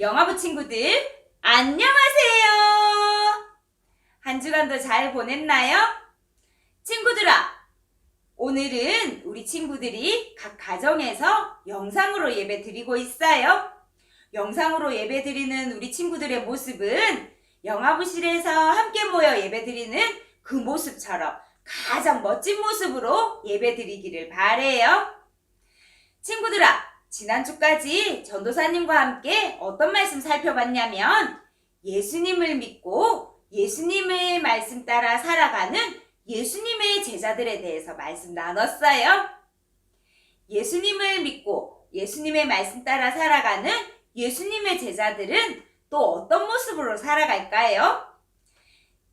영화부 친구들, 안녕하세요. 한 주간도 잘 보냈나요? 친구들아, 오늘은 우리 친구들이 각 가정에서 영상으로 예배 드리고 있어요. 영상으로 예배 드리는 우리 친구들의 모습은 영화부실에서 함께 모여 예배 드리는 그 모습처럼 가장 멋진 모습으로 예배 드리기를 바래요. 친구들아, 지난주까지 전도사님과 함께 어떤 말씀 살펴봤냐면 예수님을 믿고 예수님의 말씀 따라 살아가는 예수님의 제자들에 대해서 말씀 나눴어요. 예수님을 믿고 예수님의 말씀 따라 살아가는 예수님의 제자들은 또 어떤 모습으로 살아갈까요?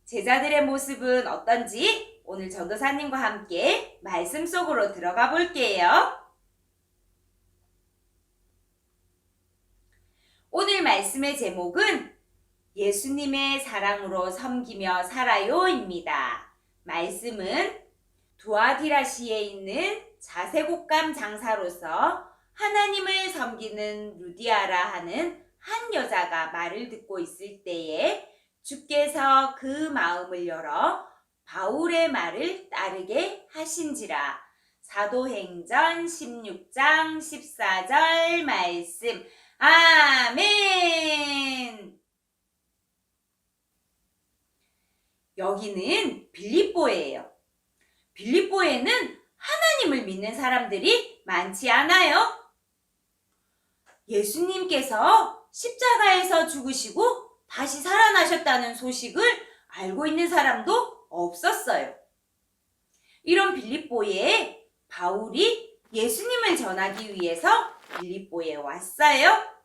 제자들의 모습은 어떤지 오늘 전도사님과 함께 말씀 속으로 들어가 볼게요. 오늘 말씀의 제목은 예수님의 사랑으로 섬기며 살아요입니다. 말씀은 두아디라시에 있는 자세곡감 장사로서 하나님을 섬기는 루디아라 하는 한 여자가 말을 듣고 있을 때에 주께서 그 마음을 열어 바울의 말을 따르게 하신지라. 사도행전 16장 14절 말씀. 아멘. 여기는 빌립보예요. 빌립보에는 하나님을 믿는 사람들이 많지 않아요. 예수님께서 십자가에서 죽으시고 다시 살아나셨다는 소식을 알고 있는 사람도 없었어요. 이런 빌립보에 바울이 예수님을 전하기 위해서 빌립보에 왔어요.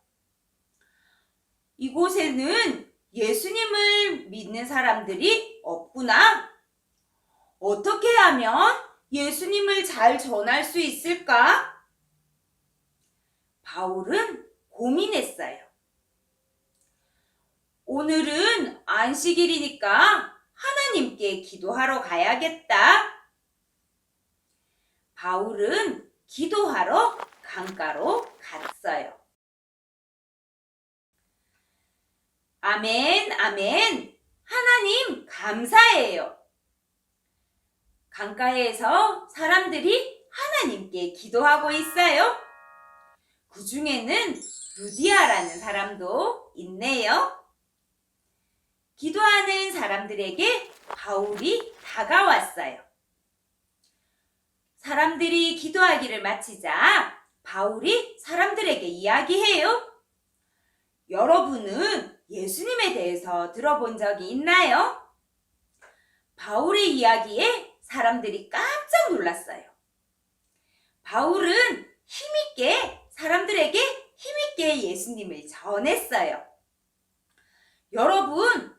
이곳에는 예수님을 믿는 사람들이 없구나. 어떻게 하면 예수님을 잘 전할 수 있을까? 바울은 고민했어요. 오늘은 안식일이니까 하나님께 기도하러 가야겠다. 바울은 기도하러 강가로 갔어요. 아멘, 아멘. 하나님 감사해요. 강가에서 사람들이 하나님께 기도하고 있어요. 그 중에는 루디아라는 사람도 있네요. 기도하는 사람들에게 바울이 다가왔어요. 사람들이 기도하기를 마치자 바울이 사람들에게 이야기해요. 여러분은 예수님에 대해서 들어본 적이 있나요? 바울의 이야기에 사람들이 깜짝 놀랐어요. 바울은 힘있게 사람들에게 힘있게 예수님을 전했어요. 여러분,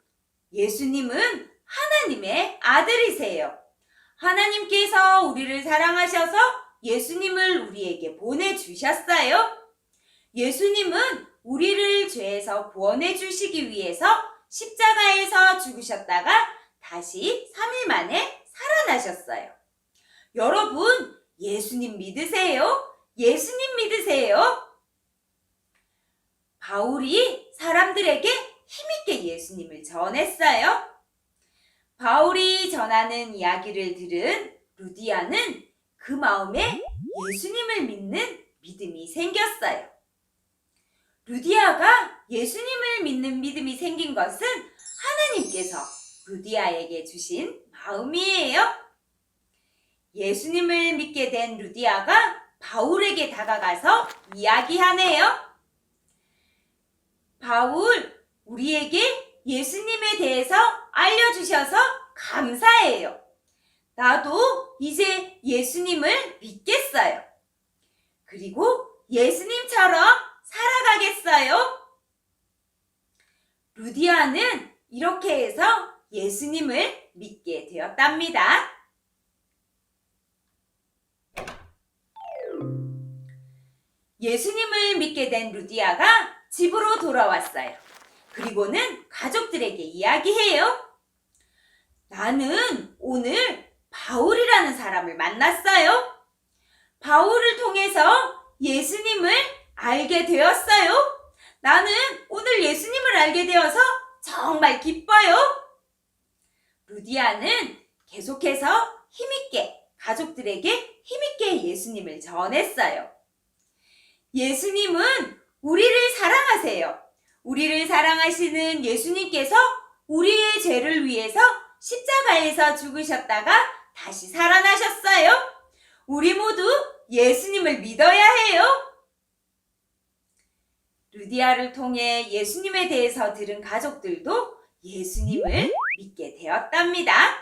예수님은 하나님의 아들이세요. 하나님께서 우리를 사랑하셔서 예수님을 우리에게 보내주셨어요. 예수님은 우리를 죄에서 구원해 주시기 위해서 십자가에서 죽으셨다가 다시 3일 만에 살아나셨어요. 여러분, 예수님 믿으세요? 예수님 믿으세요? 바울이 사람들에게 힘있게 예수님을 전했어요. 바울이 전하는 이야기를 들은 루디아는 그 마음에 예수님을 믿는 믿음이 생겼어요. 루디아가 예수님을 믿는 믿음이 생긴 것은 하나님께서 루디아에게 주신 마음이에요. 예수님을 믿게 된 루디아가 바울에게 다가가서 이야기하네요. 바울, 우리에게 예수님에 대해서 알려주셔서 감사해요. 나도 이제 예수님을 믿겠어요. 그리고 예수님처럼 살아가겠어요. 루디아는 이렇게 해서 예수님을 믿게 되었답니다. 예수님을 믿게 된 루디아가 집으로 돌아왔어요. 그리고는 가족들에게 이야기해요. 나는 오늘 바울이라는 사람을 만났어요. 바울을 통해서 예수님을 알게 되었어요. 나는 오늘 예수님을 알게 되어서 정말 기뻐요. 루디아는 계속해서 힘있게 가족들에게 힘있게 예수님을 전했어요. 예수님은 우리를 사랑하세요. 우리를 사랑하시는 예수님께서 우리의 죄를 위해서 십자가에서 죽으셨다가 다시 살아나셨어요. 우리 모두 예수님을 믿어야 해요. 루디아를 통해 예수님에 대해서 들은 가족들도 예수님을 믿게 되었답니다.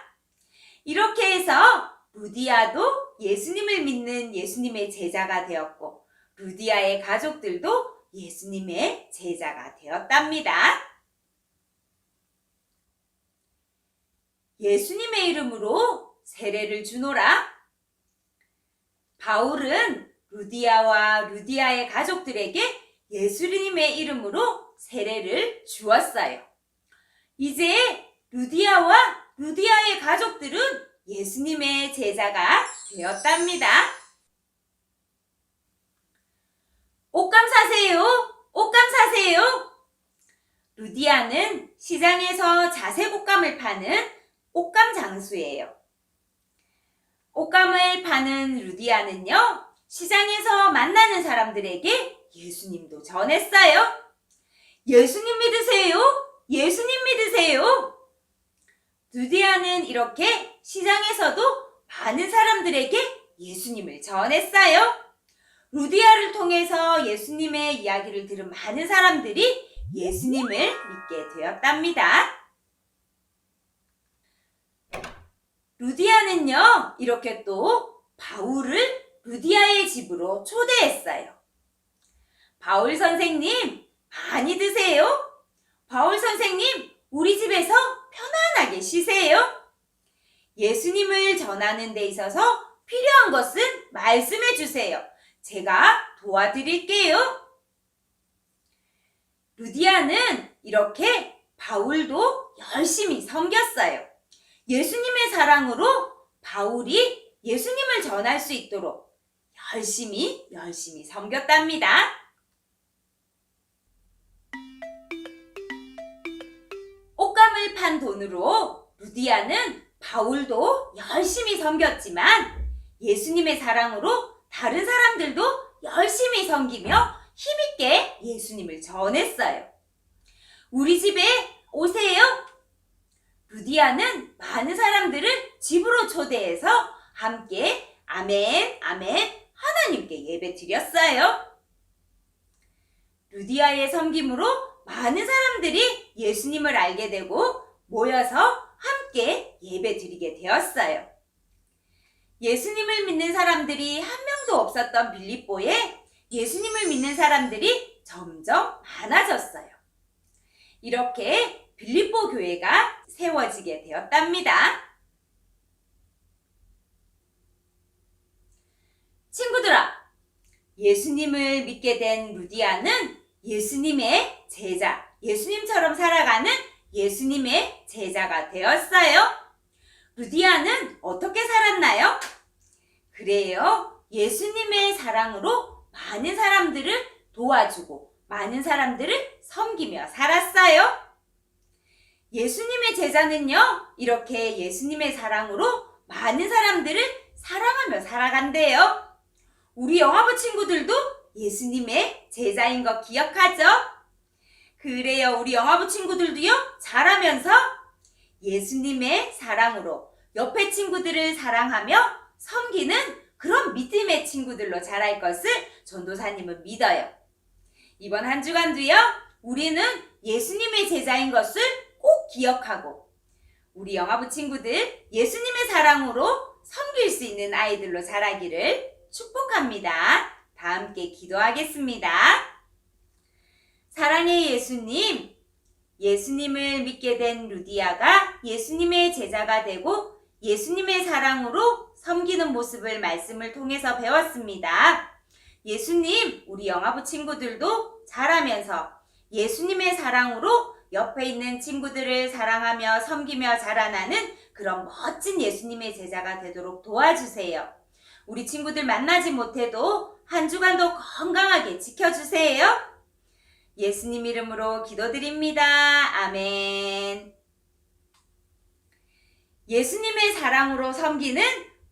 이렇게 해서 루디아도 예수님을 믿는 예수님의 제자가 되었고 루디아의 가족들도 예수님의 제자가 되었답니다. 예수님의 이름으로 세례를 주노라. 바울은 루디아와 루디아의 가족들에게 예수님의 이름으로 세례를 주었어요. 이제 루디아와 루디아의 가족들은 예수님의 제자가 되었답니다. 옷감 사세요. 옷감 사세요. 루디아는 시장에서 자색 옷감을 파는 옷감 장수예요. 옷감을 파는 루디아는요, 시장에서 만나는 사람들에게 예수님도 전했어요. 예수님 믿으세요. 예수님 믿으세요. 루디아는 이렇게 시장에서도 많은 사람들에게 예수님을 전했어요. 루디아를 통해서 예수님의 이야기를 들은 많은 사람들이 예수님을 믿게 되었답니다. 루디아는요, 이렇게 또 바울을 루디아의 집으로 초대했어요. 바울 선생님, 많이 드세요. 바울 선생님, 우리 집에서 편안하게 쉬세요. 예수님을 전하는 데 있어서 필요한 것은 말씀해 주세요. 제가 도와드릴게요. 루디아는 이렇게 바울도 열심히 섬겼어요. 예수님의 사랑으로 바울이 예수님을 전할 수 있도록 열심히 섬겼답니다. 옷감을 판 돈으로 루디아는 바울도 열심히 섬겼지만 예수님의 사랑으로 다른 사람들도 열심히 섬기며 힘있게 예수님을 전했어요. 우리 집에 오세요. 루디아는 많은 사람들을 집으로 초대해서 함께 아멘, 아멘 하나님께 예배 드렸어요. 루디아의 섬김으로 많은 사람들이 예수님을 알게 되고 모여서 함께 예배 드리게 되었어요. 예수님을 믿는 사람들이 한 명도 없었던 빌립보에 예수님을 믿는 사람들이 점점 많아졌어요. 이렇게 빌립보 교회가 세워지게 되었답니다. 친구들아, 예수님을 믿게 된 루디아는 예수님의 제자, 예수님처럼 살아가는 예수님의 제자가 되었어요. 루디아는 어떻게 살았나요? 그래요. 예수님의 사랑으로 많은 사람들을 도와주고 많은 사람들을 섬기며 살았어요. 예수님의 제자는요, 이렇게 예수님의 사랑으로 많은 사람들을 사랑하며 살아간대요. 우리 영화부 친구들도 예수님의 제자인 거 기억하죠? 그래요. 우리 영화부 친구들도요, 자라면서 예수님의 사랑으로 옆에 친구들을 사랑하며 섬기는 그런 믿음의 친구들로 자랄 것을 전도사님은 믿어요. 이번 한 주간도요, 우리는 예수님의 제자인 것을 꼭 기억하고 우리 영화부 친구들 예수님의 사랑으로 섬길 수 있는 아이들로 자라기를 축복합니다. 다 함께 기도하겠습니다. 사랑의 예수님, 예수님을 믿게 된 루디아가 예수님의 제자가 되고 예수님의 사랑으로 섬기는 모습을 말씀을 통해서 배웠습니다. 예수님, 우리 영화부 친구들도 자라면서 예수님의 사랑으로 옆에 있는 친구들을 사랑하며 섬기며 자라나는 그런 멋진 예수님의 제자가 되도록 도와주세요. 우리 친구들 만나지 못해도 한 주간도 건강하게 지켜주세요. 예수님 이름으로 기도드립니다. 아멘. 예수님의 사랑으로 섬기는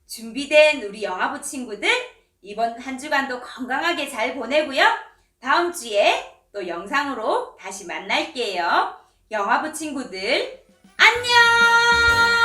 준비된 우리 영화부 친구들, 이번 한 주간도 건강하게 잘 보내고요. 다음 주에 또 영상으로 다시 만날게요. 영화부 친구들, 안녕!